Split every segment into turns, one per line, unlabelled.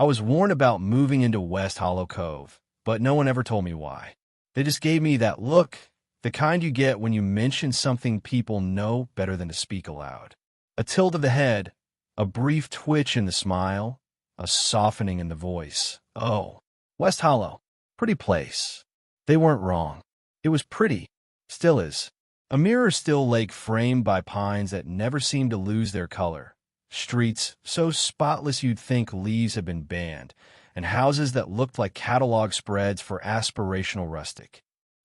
I was warned about moving into West Hollow Cove, but no one ever told me why. They just gave me that look, the kind you get when you mention something people know better than to speak aloud. A tilt of the head, a brief twitch in the smile, a softening in the voice. Oh, West Hollow. Pretty place. They weren't wrong. It was pretty. Still is. A mirror-still lake framed by pines that never seemed to lose their color. Streets so spotless you'd think leaves had been banned, and houses that looked like catalog spreads for aspirational rustic.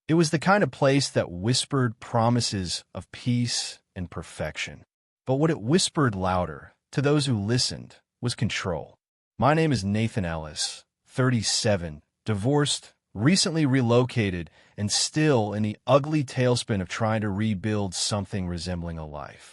It was the kind of place that whispered promises of peace and perfection. But what it whispered louder, to those who listened, was control. My name is Nathan Ellis, 37, divorced, recently relocated, and still in the ugly tailspin of trying to rebuild something resembling a life.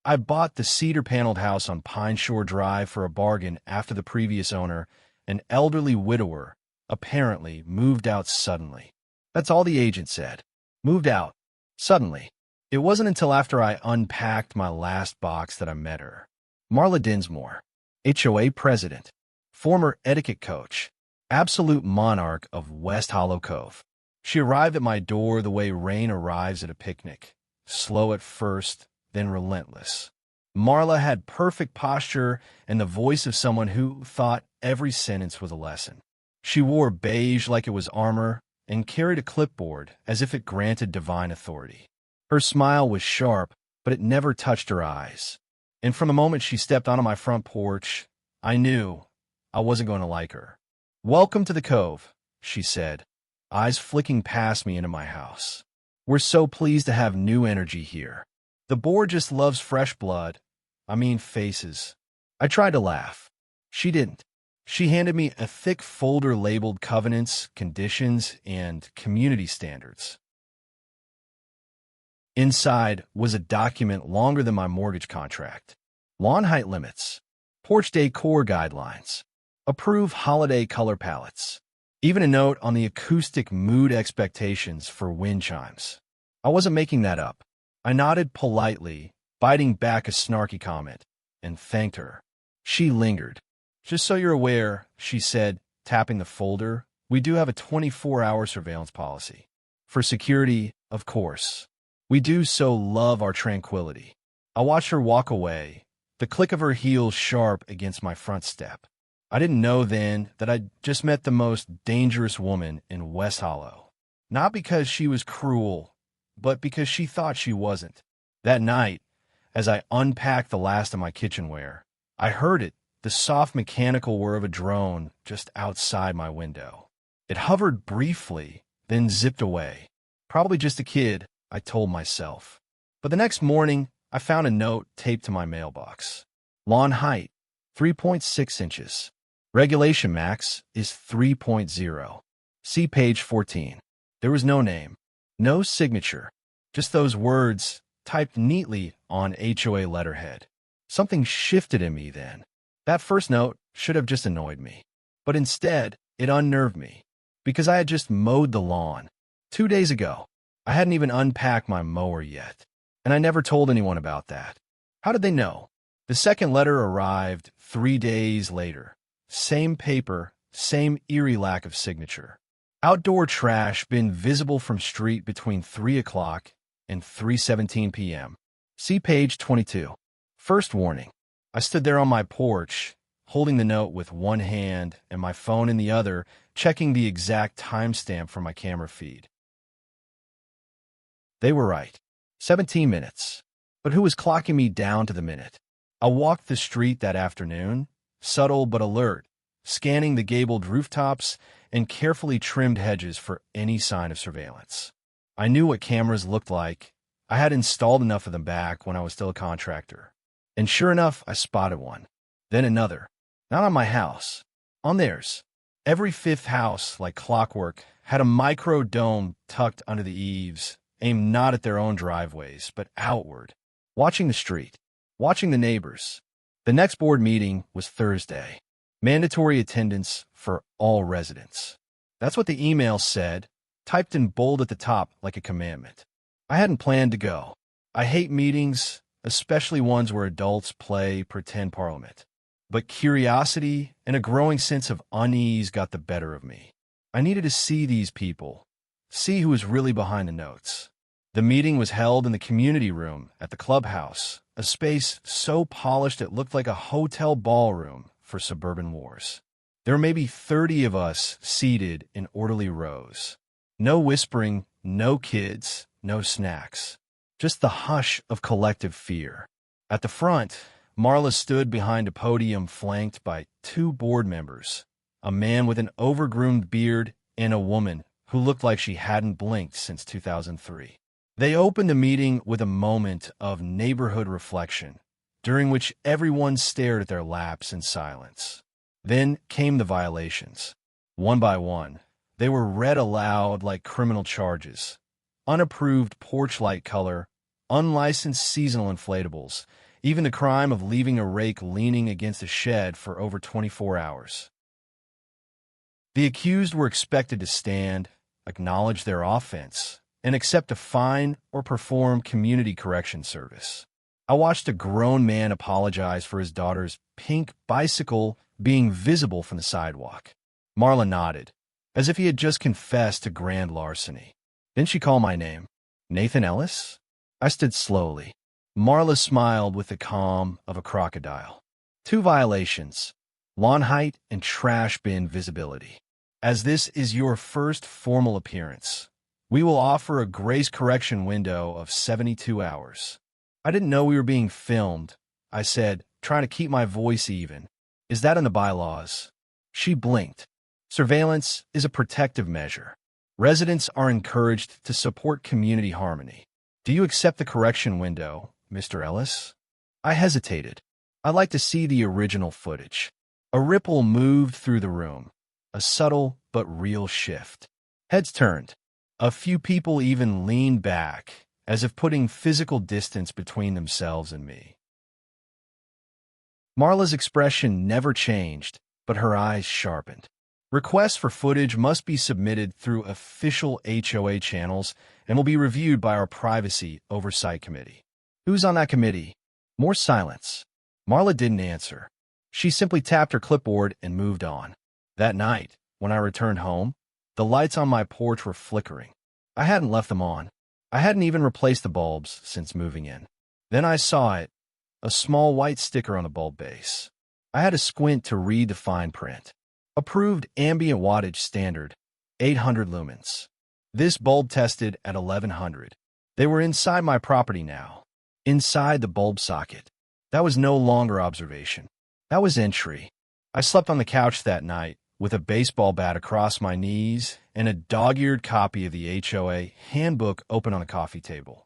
I bought the cedar-paneled house on Pine Shore Drive for a bargain after the previous owner, an elderly widower, apparently moved out suddenly. That's all the agent said. Moved out. Suddenly. It wasn't until after I unpacked my last box that I met her. Marla Dinsmore, HOA president, former etiquette coach, absolute monarch of West Hollow Cove. She arrived at my door the way rain arrives at a picnic, slow at first, then relentless. Marla had perfect posture and the voice of someone who thought every sentence was a lesson. She wore beige like it was armor and carried a clipboard as if it granted divine authority. Her smile was sharp, but it never touched her eyes. And from the moment she stepped onto my front porch, I knew I wasn't going to like her. "Welcome to the Cove," she said, eyes flicking past me into my house. "We're so pleased to have new energy here. The board just loves fresh blood. I mean faces." I tried to laugh. She didn't. She handed me a thick folder labeled covenants, conditions, and community standards. Inside was a document longer than my mortgage contract. Lawn height limits, porch decor guidelines, approve holiday color palettes, even a note on the acoustic mood expectations for wind chimes. I wasn't making that up. I nodded politely, biting back a snarky comment, and thanked her. She lingered. "Just so you're aware," she said, tapping the folder, "we do have a 24-hour surveillance policy. For security, of course. We do so love our tranquility." I watched her walk away, the click of her heels sharp against my front step. I didn't know then that I'd just met the most dangerous woman in West Hollow. Not because she was cruel, but because she thought she wasn't. That night, as I unpacked the last of my kitchenware, I heard it, the soft mechanical whir of a drone just outside my window. It hovered briefly, then zipped away. Probably just a kid, I told myself. But the next morning, I found a note taped to my mailbox. Lawn height, 3.6 inches. Regulation max is 3.0. See page 14. There was no name, no signature, just those words typed neatly on HOA letterhead. Something shifted in me then. That first note should have just annoyed me. But instead, it unnerved me, because I had just mowed the lawn. 2 days ago, I hadn't even unpacked my mower yet, and I never told anyone about that. How did they know? The second letter arrived 3 days later. Same paper, same eerie lack of signature. Outdoor trash bin visible from street between 3 o'clock and 3:17 p.m. See page 22. First warning. I stood there on my porch, holding the note with one hand and my phone in the other, checking the exact timestamp from my camera feed. They were right. 17 minutes. But who was clocking me down to the minute? I walked the street that afternoon, subtle but alert, scanning the gabled rooftops and carefully trimmed hedges for any sign of surveillance. I knew what cameras looked like. I had installed enough of them back when I was still a contractor. And sure enough, I spotted one. Then another. Not on my house. On theirs. Every fifth house, like clockwork, had a micro dome tucked under the eaves, aimed not at their own driveways, but outward. Watching the street. Watching the neighbors. The next board meeting was Thursday. Mandatory attendance for all residents. That's what the email said, typed in bold at the top like a commandment. I hadn't planned to go. I hate meetings, especially ones where adults play pretend parliament. But curiosity and a growing sense of unease got the better of me. I needed to see these people, see who was really behind the notes. The meeting was held in the community room at the clubhouse, a space so polished it looked like a hotel ballroom for suburban wars. There were maybe 30 of us seated in orderly rows. No whispering, no kids, no snacks. Just the hush of collective fear. At the front, Marla stood behind a podium flanked by 2 board members, a man with an overgroomed beard and a woman who looked like she hadn't blinked since 2003. They opened the meeting with a moment of neighborhood reflection, during which everyone stared at their laps in silence. Then came the violations. One by one, they were read aloud like criminal charges. Unapproved porch light color, unlicensed seasonal inflatables, even the crime of leaving a rake leaning against a shed for over 24 hours. The accused were expected to stand, acknowledge their offense, and accept a fine or perform community correction service. I watched a grown man apologize for his daughter's pink bicycle being visible from the sidewalk. Marla nodded, as if he had just confessed to grand larceny. Didn't she call my name? Nathan Ellis? I stood slowly. Marla smiled with the calm of a crocodile. 2 violations, lawn height and trash bin visibility. As this is your first formal appearance, we will offer a grace correction window of 72 hours. I didn't know we were being filmed, I said, trying to keep my voice even. Is that in the bylaws? She blinked. Surveillance is a protective measure. Residents are encouraged to support community harmony. Do you accept the correction window, Mr. Ellis? I hesitated. I'd like to see the original footage. A ripple moved through the room, a subtle but real shift. Heads turned. A few people even leaned back, as if putting physical distance between themselves and me. Marla's expression never changed, but her eyes sharpened. Requests for footage must be submitted through official HOA channels and will be reviewed by our Privacy Oversight Committee. Who's on that committee? More silence. Marla didn't answer. She simply tapped her clipboard and moved on. That night, when I returned home, the lights on my porch were flickering. I hadn't left them on. I hadn't even replaced the bulbs since moving in. Then I saw it, a small white sticker on the bulb base. I had to squint to read the fine print. Approved ambient wattage standard, 800 lumens. This bulb tested at 1100. They were inside my property now, inside the bulb socket. That was no longer observation. That was entry. I slept on the couch that night with a baseball bat across my knees and a dog-eared copy of the HOA handbook open on the coffee table.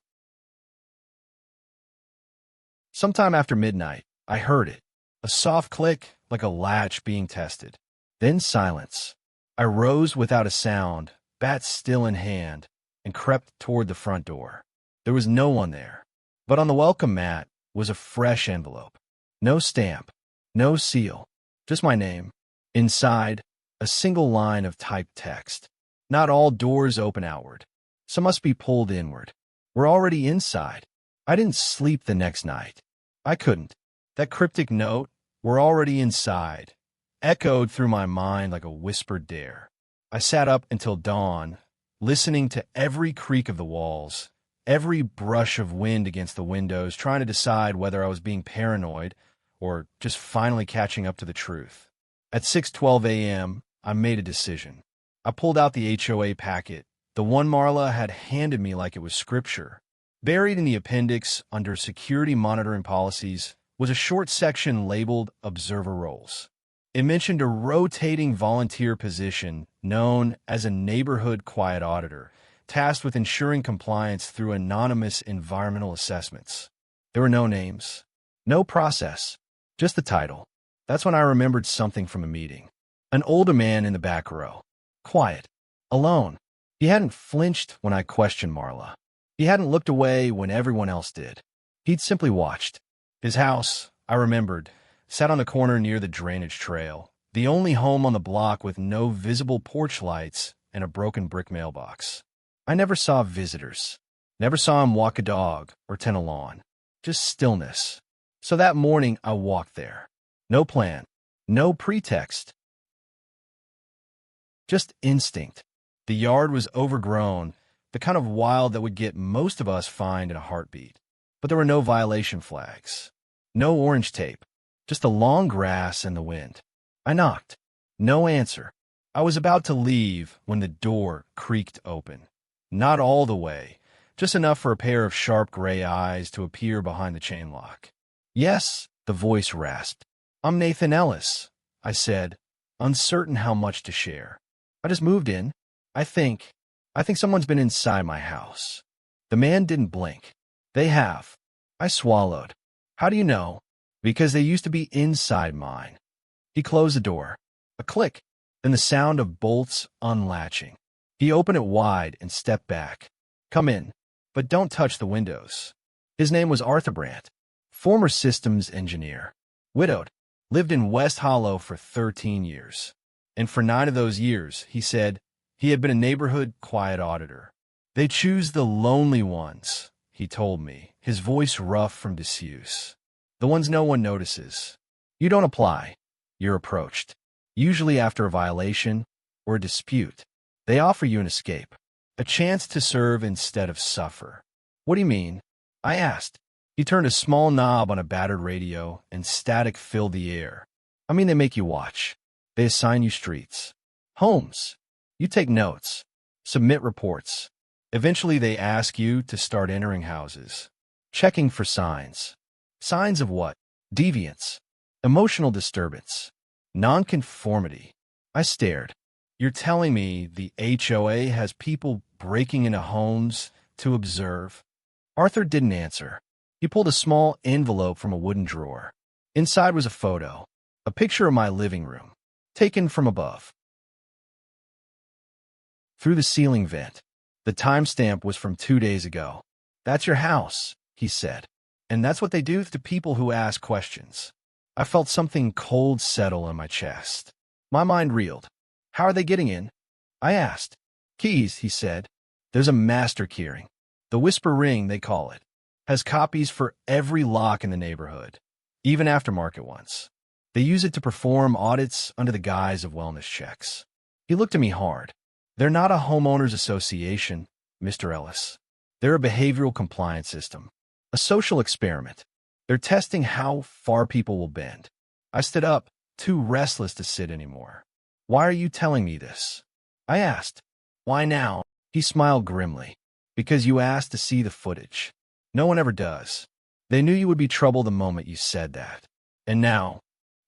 Sometime after midnight, I heard it, a soft click like a latch being tested. Then silence. I rose without a sound, bat still in hand, and crept toward the front door. There was no one there, but on the welcome mat was a fresh envelope. No stamp, no seal, just my name. Inside, a single line of typed text. Not all doors open outward. Some must be pulled inward. We're already inside. I didn't sleep the next night. I couldn't. That cryptic note, "We're already inside," echoed through my mind like a whispered dare. I sat up until dawn, listening to every creak of the walls, every brush of wind against the windows, trying to decide whether I was being paranoid or just finally catching up to the truth. At 6:12 a.m., I made a decision. I pulled out the HOA packet, the one Marla had handed me like it was scripture. Buried in the appendix under security monitoring policies was a short section labeled Observer Roles. It mentioned a rotating volunteer position known as a neighborhood quiet auditor, tasked with ensuring compliance through anonymous environmental assessments. There were no names, no process, just the title. That's when I remembered something from a meeting. An older man in the back row, quiet, alone. He hadn't flinched when I questioned Marla. He hadn't looked away when everyone else did. He'd simply watched. His house, I remembered, sat on the corner near the drainage trail, the only home on the block with no visible porch lights and a broken brick mailbox. I never saw visitors, never saw him walk a dog or tend a lawn, just stillness. So that morning I walked there. No plan. No pretext. Just instinct. The yard was overgrown, the kind of wild that would get most of us fined in a heartbeat. But there were no violation flags. No orange tape. Just the long grass and the wind. I knocked. No answer. I was about to leave when the door creaked open. Not all the way, just enough for a pair of sharp gray eyes to appear behind the chain lock. Yes, the voice rasped. I'm Nathan Ellis, I said, uncertain how much to share. I just moved in. I think someone's been inside my house. The man didn't blink. They have. I swallowed. How do you know? Because they used to be inside mine. He closed the door. A click, then the sound of bolts unlatching. He opened it wide and stepped back. Come in, but don't touch the windows. His name was Arthur Brandt, former systems engineer. Widowed, lived in West Hollow for 13 years. And for 9 of those years, he said, he had been a neighborhood quiet auditor. They choose the lonely ones, he told me, his voice rough from disuse. The ones no one notices. You don't apply. You're approached. Usually after a violation or a dispute. They offer you an escape. A chance to serve instead of suffer. What do you mean? I asked. He turned a small knob on a battered radio and static filled the air. I mean, they make you watch. They assign you streets. Homes. You take notes. Submit reports. Eventually they ask you to start entering houses. Checking for signs. Signs of what? Deviance. Emotional disturbance. Nonconformity. I stared. You're telling me the HOA has people breaking into homes to observe? Arthur didn't answer. He pulled a small envelope from a wooden drawer. Inside was a photo. A picture of my living room. Taken from above. Through the ceiling vent. The timestamp was from 2 days ago. That's your house, he said. And that's what they do to people who ask questions. I felt something cold settle in my chest. My mind reeled. How are they getting in? I asked. Keys, he said. There's a master keyring. The Whisper Ring, they call it. Has copies for every lock in the neighborhood. Even aftermarket ones. They use it to perform audits under the guise of wellness checks. He looked at me hard. They're not a homeowners association, Mr. Ellis. They're a behavioral compliance system. A social experiment. They're testing how far people will bend. I stood up, too restless to sit anymore. Why are you telling me this? I asked. Why now? He smiled grimly. Because you asked to see the footage. No one ever does. They knew you would be trouble the moment you said that. And now,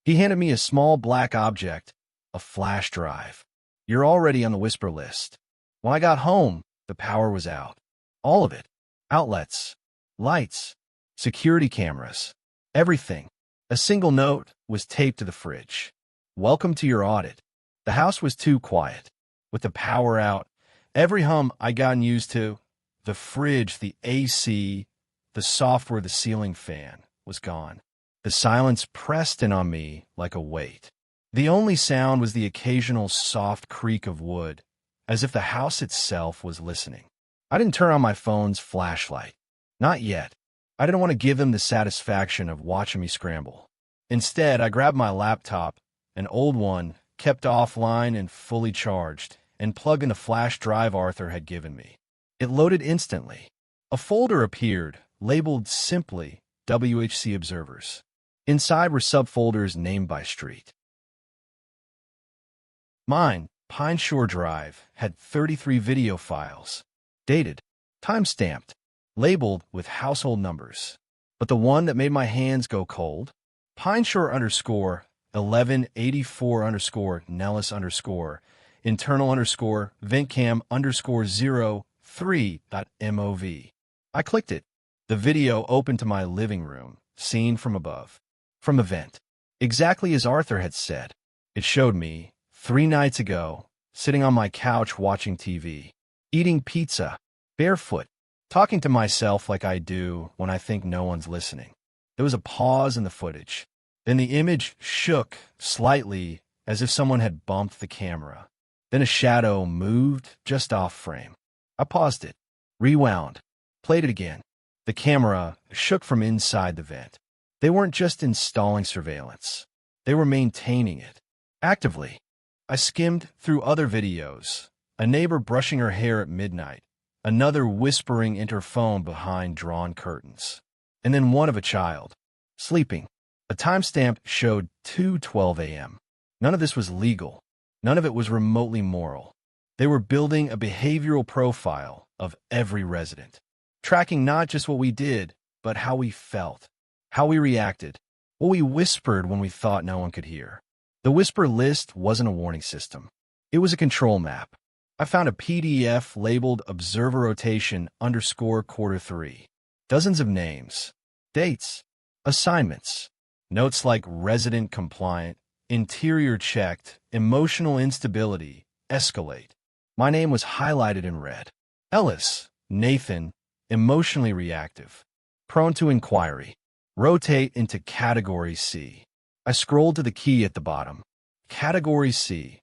he handed me a small black object, a flash drive. You're already on the Whisper list. When I got home, the power was out. All of it. Outlets, lights, security cameras, everything. A single note was taped to the fridge. Welcome to your audit. The house was too quiet. With the power out, every hum I'd gotten used to, the fridge, the AC, the software, the ceiling fan, was gone. The silence pressed in on me like a weight. The only sound was the occasional soft creak of wood, as if the house itself was listening. I didn't turn on my phone's flashlight. Not yet. I didn't want to give them the satisfaction of watching me scramble. Instead, I grabbed my laptop, an old one, kept offline and fully charged, and plugged in the flash drive Arthur had given me. It loaded instantly. A folder appeared, labeled simply WHC Observers. Inside were subfolders named by street. Mine, Pine Shore Drive, had 33 video files, dated, time-stamped, labeled with household numbers. But the one that made my hands go cold, Pine Shore _ 1184 _ Nellis _ internal _ ventcam _ 03.mov. I clicked it. The video opened to my living room, seen from above. From the vent. Exactly as Arthur had said. It showed me, 3 nights ago, sitting on my couch watching TV, eating pizza, barefoot, talking to myself like I do when I think no one's listening. There was a pause in the footage. Then the image shook slightly as if someone had bumped the camera. Then a shadow moved just off frame. I paused it, rewound, played it again. The camera shook from inside the vent. They weren't just installing surveillance. They were maintaining it. Actively. I skimmed through other videos. A neighbor brushing her hair at midnight. Another whispering into her phone behind drawn curtains. And then one of a child. Sleeping. A timestamp showed 2:12 a.m. None of this was legal. None of it was remotely moral. They were building a behavioral profile of every resident, tracking not just what we did, but how we felt, how we reacted, what we whispered when we thought no one could hear. The whisper list wasn't a warning system. It was a control map. I found a PDF labeled Observer Rotation _Q3. Dozens of names, dates, assignments, notes like resident compliant, interior checked, emotional instability, escalate. My name was highlighted in red. Ellis, Nathan, emotionally reactive, prone to inquiry. Rotate into Category C. I scrolled to the key at the bottom. Category C.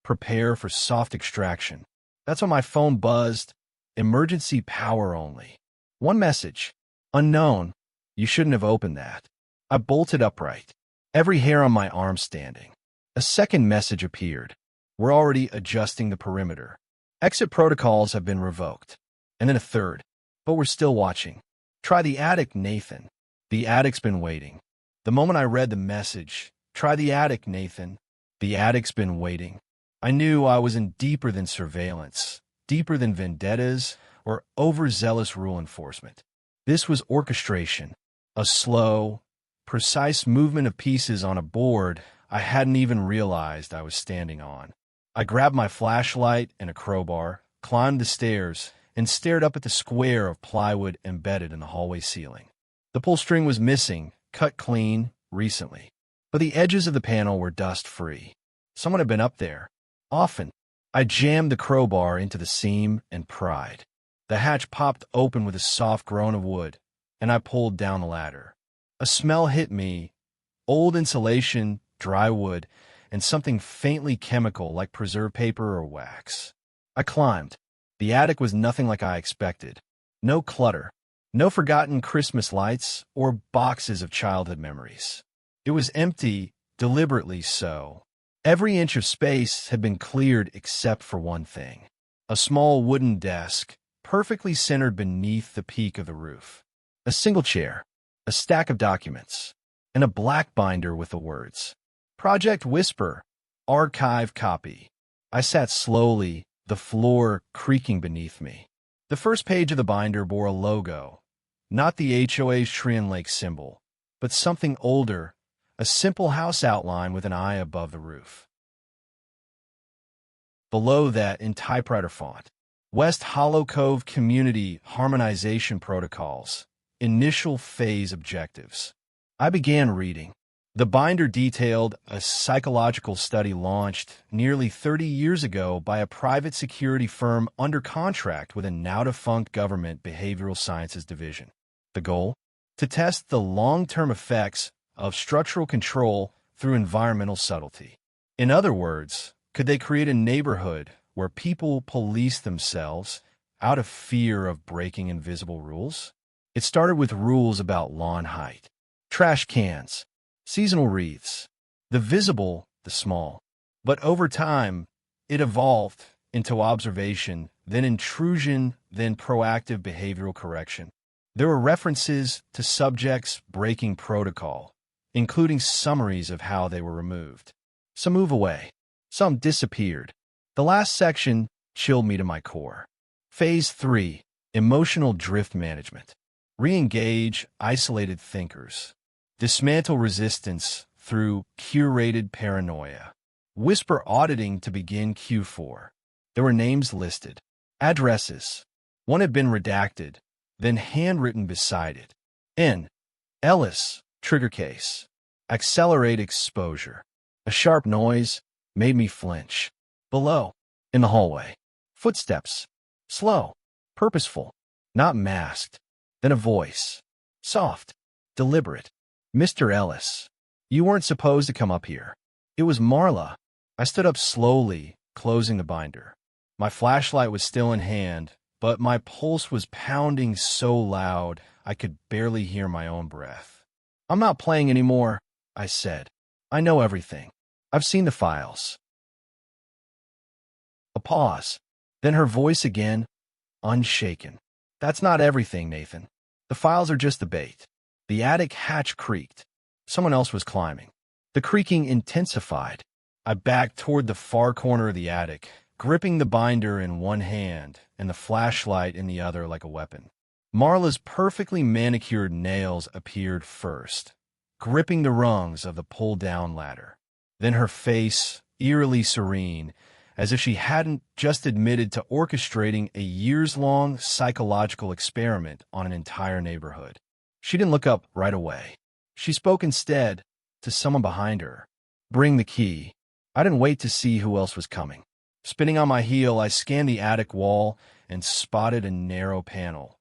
Prepare for soft extraction. That's when my phone buzzed. Emergency power only. One message. Unknown. You shouldn't have opened that. I bolted upright, every hair on my arm standing. A second message appeared. We're already adjusting the perimeter. Exit protocols have been revoked. And then a third. But we're still watching. Try the attic, Nathan. The attic's been waiting. The moment I read the message, try the attic, Nathan. The attic's been waiting. I knew I was in deeper than surveillance, deeper than vendettas or overzealous rule enforcement. This was orchestration, a slow, precise movement of pieces on a board I hadn't even realized I was standing on. I grabbed my flashlight and a crowbar, climbed the stairs, and stared up at the square of plywood embedded in the hallway ceiling. The pull string was missing, cut clean, recently, but the edges of the panel were dust-free. Someone had been up there. Often. I jammed the crowbar into the seam and pried. The hatch popped open with a soft groan of wood, and I pulled down the ladder. A smell hit me, old insulation, dry wood, and something faintly chemical like preserved paper or wax. I climbed. The attic was nothing like I expected. No clutter, no forgotten Christmas lights or boxes of childhood memories. It was empty, deliberately so. Every inch of space had been cleared except for one thing. A small wooden desk, perfectly centered beneath the peak of the roof. A single chair, a stack of documents, and a black binder with the words, Project Whisper, Archive Copy. I sat slowly, the floor creaking beneath me. The first page of the binder bore a logo, not the HOA's Treant Lake symbol, but something older, a simple house outline with an eye above the roof. Below that, in typewriter font, West Hollow Cove Community Harmonization Protocols, Initial Phase Objectives. I began reading. The binder detailed a psychological study launched nearly 30 years ago by a private security firm under contract with a now-defunct government behavioral sciences division. The goal? To test the long-term effects of structural control through environmental subtlety. In other words, could they create a neighborhood where people police themselves out of fear of breaking invisible rules? It started with rules about lawn height, trash cans, seasonal wreaths, the visible, the small. But over time, it evolved into observation, then intrusion, then proactive behavioral correction. There were references to subjects breaking protocol, including summaries of how they were removed. Some move away. Some disappeared. The last section chilled me to my core. Phase 3, Emotional Drift Management. Re-engage isolated thinkers. Dismantle resistance through curated paranoia. Whisper auditing to begin Q4. There were names listed. Addresses. One had been redacted, then handwritten beside it. N. Ellis. Trigger case. Accelerate exposure. A sharp noise made me flinch. Below, in the hallway, footsteps. Slow, purposeful, not masked. Then a voice. Soft, deliberate. Mr. Ellis, you weren't supposed to come up here. It was Marla. I stood up slowly, closing the binder. My flashlight was still in hand, but my pulse was pounding so loud I could barely hear my own breath. I'm not playing anymore, I said. I know everything. I've seen the files. A pause. Then her voice again, unshaken. That's not everything, Nathan. The files are just the bait. The attic hatch creaked. Someone else was climbing. The creaking intensified. I backed toward the far corner of the attic, gripping the binder in one hand and the flashlight in the other like a weapon. Marla's perfectly manicured nails appeared first, gripping the rungs of the pull-down ladder. Then her face, eerily serene, as if she hadn't just admitted to orchestrating a years-long psychological experiment on an entire neighborhood. She didn't look up right away. She spoke instead to someone behind her. Bring the key. I didn't wait to see who else was coming. Spinning on my heel, I scanned the attic wall and spotted a narrow panel.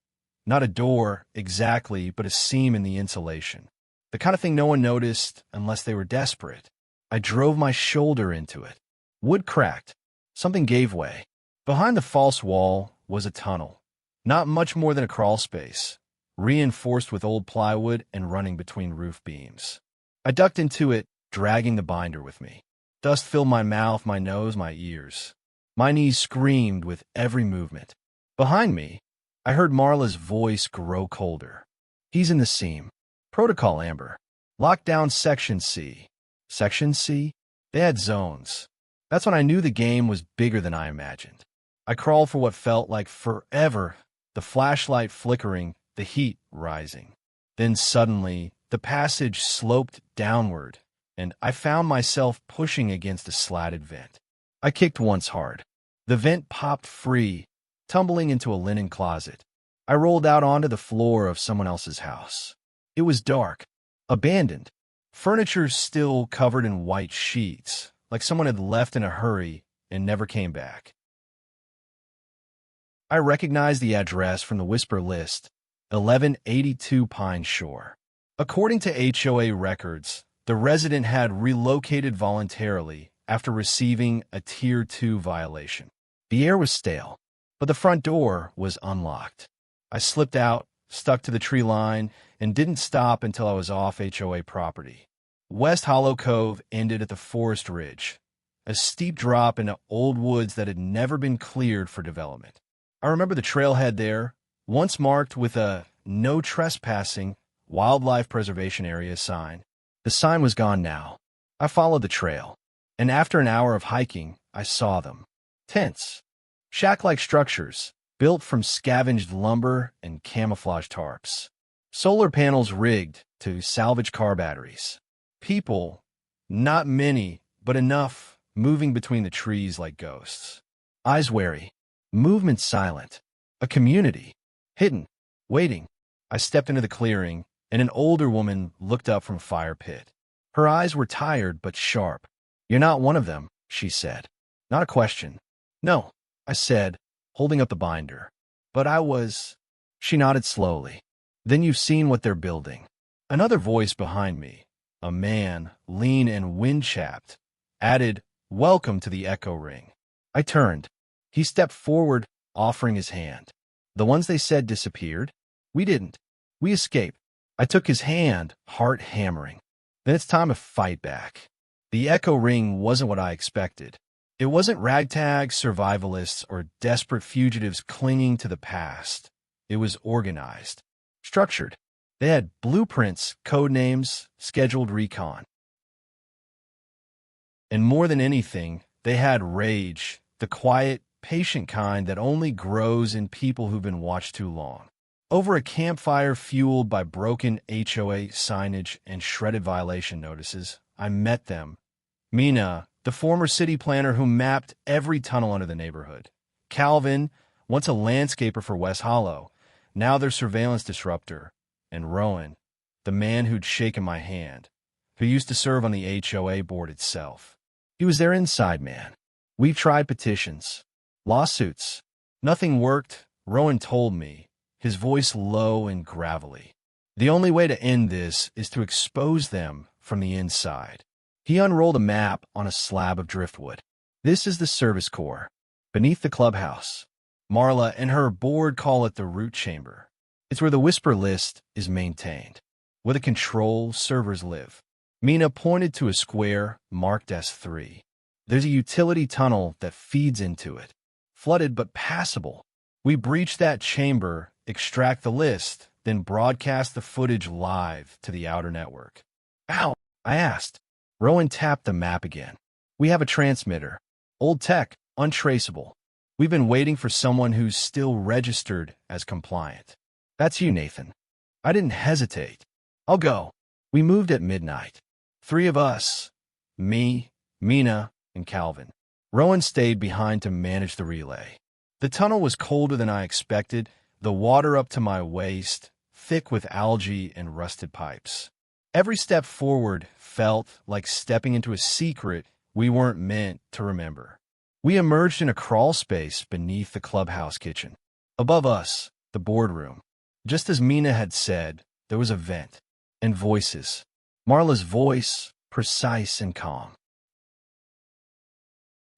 Not a door, exactly, but a seam in the insulation. The kind of thing no one noticed unless they were desperate. I drove my shoulder into it. Wood cracked. Something gave way. Behind the false wall was a tunnel. Not much more than a crawl space, reinforced with old plywood and running between roof beams. I ducked into it, dragging the binder with me. Dust filled my mouth, my nose, my ears. My knees screamed with every movement. Behind me, I heard Marla's voice grow colder. He's in the seam. Protocol Amber. Lockdown Section C. Section C? They had zones. That's when I knew the game was bigger than I imagined. I crawled for what felt like forever, the flashlight flickering, the heat rising. Then suddenly, the passage sloped downward, and I found myself pushing against a slatted vent. I kicked once hard. The vent popped free, tumbling into a linen closet. I rolled out onto the floor of someone else's house. It was dark, abandoned, furniture still covered in white sheets, like someone had left in a hurry and never came back. I recognized the address from the Whisper list, 1182 Pine Shore. According to HOA records, the resident had relocated voluntarily after receiving a Tier 2 violation. The air was stale, but the front door was unlocked. I slipped out, stuck to the tree line, and didn't stop until I was off HOA property. West Hollow Cove ended at the Forest Ridge, a steep drop into old woods that had never been cleared for development. I remember the trailhead there, once marked with a "No Trespassing, Wildlife Preservation Area" sign. The sign was gone now. I followed the trail, and after an hour of hiking, I saw them. Tents. Shack-like structures, built from scavenged lumber and camouflage tarps. Solar panels rigged to salvage car batteries. People, not many, but enough, moving between the trees like ghosts. Eyes wary, movement silent. A community, hidden, waiting. I stepped into the clearing, and an older woman looked up from a fire pit. Her eyes were tired but sharp. "You're not one of them," she said. Not a question. "No," I said, holding up the binder. "But I was." She nodded slowly. "Then you've seen what they're building." Another voice behind me, a man, lean and wind-chapped, added, "Welcome to the Echo Ring." I turned. He stepped forward, offering his hand. The ones they said disappeared? We didn't. We escaped. I took his hand, heart hammering. Then it's time to fight back. The Echo Ring wasn't what I expected. It wasn't ragtag survivalists or desperate fugitives clinging to the past. It was organized, structured. They had blueprints, code names, scheduled recon. And more than anything, they had rage, the quiet, patient kind that only grows in people who've been watched too long. Over a campfire fueled by broken HOA signage and shredded violation notices, I met them. Mina, the former city planner who mapped every tunnel under the neighborhood. Calvin, once a landscaper for West Hollow, now their surveillance disruptor. And Rowan, the man who'd shaken my hand, who used to serve on the HOA board itself. He was their inside man. We've tried petitions, lawsuits. Nothing worked, Rowan told me, his voice low and gravelly. The only way to end this is to expose them from the inside. He unrolled a map on a slab of driftwood. This is the service core, beneath the clubhouse. Marla and her board call it the root chamber. It's where the Whisper list is maintained. where the control servers live. Mina pointed to a square marked S3. There's a utility tunnel that feeds into it. Flooded but passable. We breach that chamber, extract the list, then broadcast the footage live to the outer network. Ow, I asked. Rowan tapped the map again. We have a transmitter. Old tech, untraceable. We've been waiting for someone who's still registered as compliant. That's you, Nathan. I didn't hesitate. I'll go. We moved at midnight. 3 of us. Me, Mina, and Calvin. Rowan stayed behind to manage the relay. The tunnel was colder than I expected, the water up to my waist, thick with algae and rusted pipes. Every step forward felt like stepping into a secret we weren't meant to remember. We emerged in a crawl space beneath the clubhouse kitchen. Above us, the boardroom. Just as Mina had said, there was a vent. And voices. Marla's voice, precise and calm.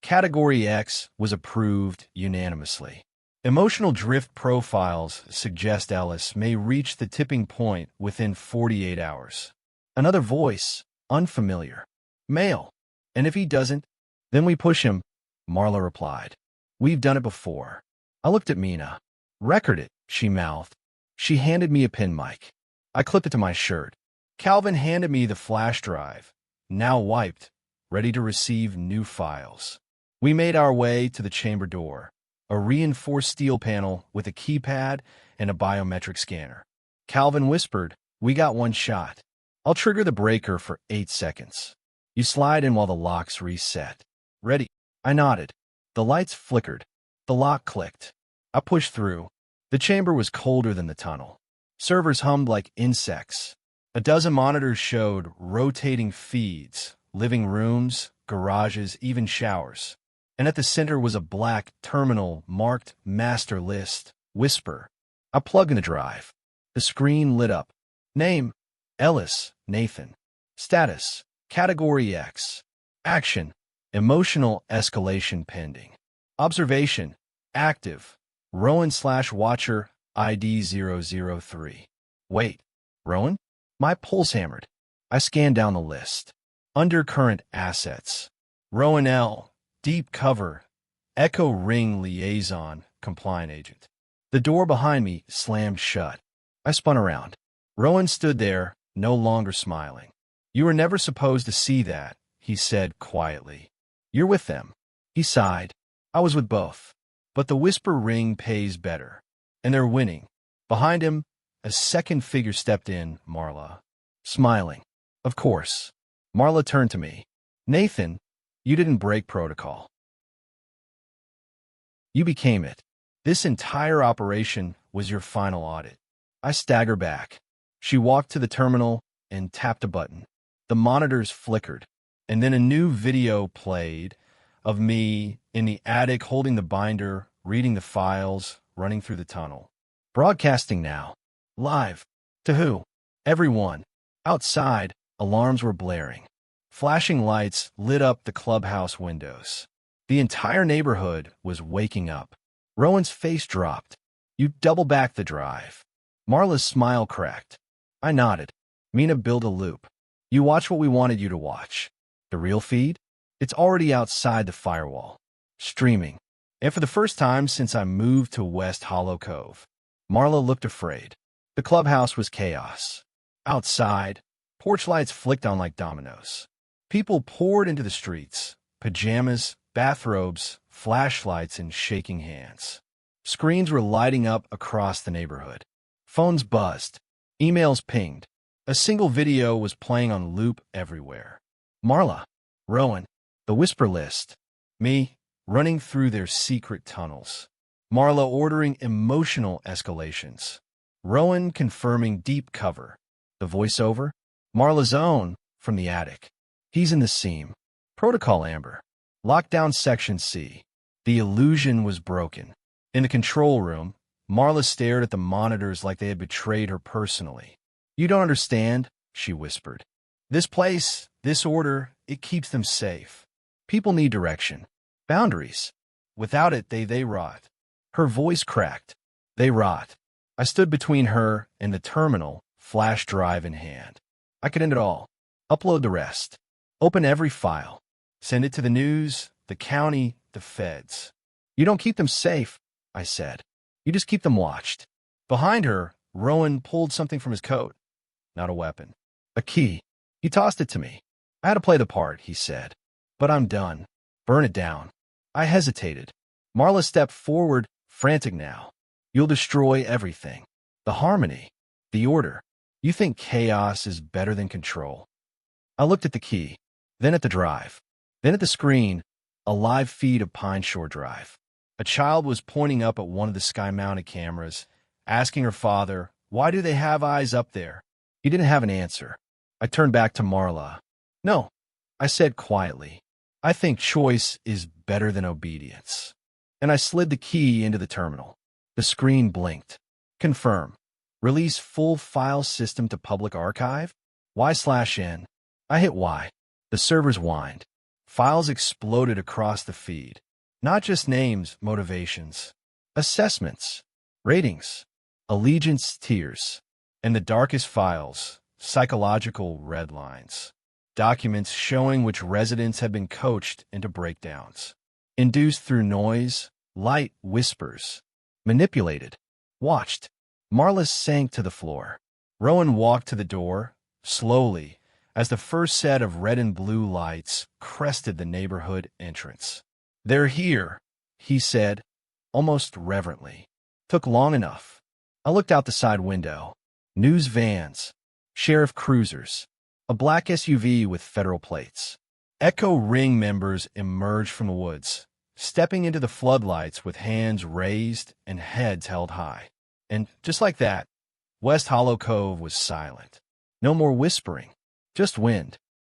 Category X was approved unanimously. Emotional drift profiles suggest Ellis may reach the tipping point within 48 hours. Another voice, unfamiliar. Male. And if he doesn't, then we push him, Marla replied. We've done it before. I looked at Mina. Record it, she mouthed. She handed me a pin mic. I clipped it to my shirt. Calvin handed me the flash drive, now wiped, ready to receive new files. We made our way to the chamber door, a reinforced steel panel with a keypad and a biometric scanner. Calvin whispered, "We got one shot. I'll trigger the breaker for 8 seconds. You slide in while the locks reset. Ready?" I nodded. The lights flickered. The lock clicked. I pushed through. The chamber was colder than the tunnel. Servers hummed like insects. A dozen monitors showed rotating feeds, living rooms, garages, even showers. And at the center was a black terminal marked Master List, Whisper. I plugged in the drive. The screen lit up. Name, Ellis, Nathan. Status, Category X. Action, emotional escalation pending. Observation, active. Rowan/Watcher, ID 003. Wait, Rowan? My pulse hammered. I scanned down the list. Undercurrent assets. Rowan L. Deep cover. Echo Ring Liaison, compliant agent. The door behind me slammed shut. I spun around. Rowan stood there, no longer smiling. You were never supposed to see that, he said quietly. You're with them. He sighed. I was with both. But the Whisper ring pays better. And they're winning. Behind him, a second figure stepped in, Marla. Smiling. Of course. Marla turned to me. Nathan, you didn't break protocol. You became it. This entire operation was your final audit. I staggered back. She walked to the terminal and tapped a button. The monitors flickered, and then a new video played of me in the attic holding the binder, reading the files, running through the tunnel. Broadcasting now. Live. To who? Everyone. Outside, alarms were blaring. Flashing lights lit up the clubhouse windows. The entire neighborhood was waking up. Rowan's face dropped. You double back the drive. Marla's smile cracked. I nodded. Mina built a loop. You watch what we wanted you to watch. The real feed? It's already outside the firewall. Streaming. And for the first time since I moved to West Hollow Cove, Marla looked afraid. The clubhouse was chaos. Outside, porch lights flicked on like dominoes. People poured into the streets, pajamas, bathrobes, flashlights, and shaking hands. Screens were lighting up across the neighborhood. Phones buzzed. Emails pinged. A single video was playing on loop everywhere. Marla, Rowan, the Whisper list. Me, running through their secret tunnels. Marla ordering emotional escalations. Rowan confirming deep cover. The voiceover? Marla's own from the attic. He's in the seam. Protocol Amber. Lockdown Section C. The illusion was broken. In the control room, Marla stared at the monitors like they had betrayed her personally. You don't understand, she whispered. This place, this order, it keeps them safe. People need direction. Boundaries. Without it, they rot. Her voice cracked. They rot. I stood between her and the terminal, flash drive in hand. I could end it all. Upload the rest. Open every file. Send it to the news, the county, the feds. You don't keep them safe, I said. You just keep them watched. Behind her, Rowan pulled something from his coat. Not a weapon. A key. He tossed it to me. I had to play the part, he said. But I'm done. Burn it down. I hesitated. Marla stepped forward, frantic now. You'll destroy everything. The harmony. The order. You think chaos is better than control. I looked at the key, then at the drive, then at the screen, a live feed of Pine Shore Drive. A child was pointing up at one of the sky-mounted cameras, asking her father, why do they have eyes up there? He didn't have an answer. I turned back to Marla. No, I said quietly. I think choice is better than obedience. And I slid the key into the terminal. The screen blinked. Confirm. Release full file system to public archive? Y/N. I hit Y. The servers whined. Files exploded across the feed. Not just names, motivations. Assessments. Ratings. Allegiance tiers. And the darkest files, psychological red lines. Documents showing which residents had been coached into breakdowns. Induced through noise, light whispers. Manipulated. Watched. Marla sank to the floor. Rowan walked to the door, slowly, as the first set of red and blue lights crested the neighborhood entrance. They're here, he said, almost reverently. Took long enough. I looked out the side window. News vans. Sheriff cruisers. A black SUV with federal plates. Echo Ring members emerged from the woods, stepping into the floodlights with hands raised and heads held high. And just like that, West Hollow Cove was silent. No more whispering, just wind.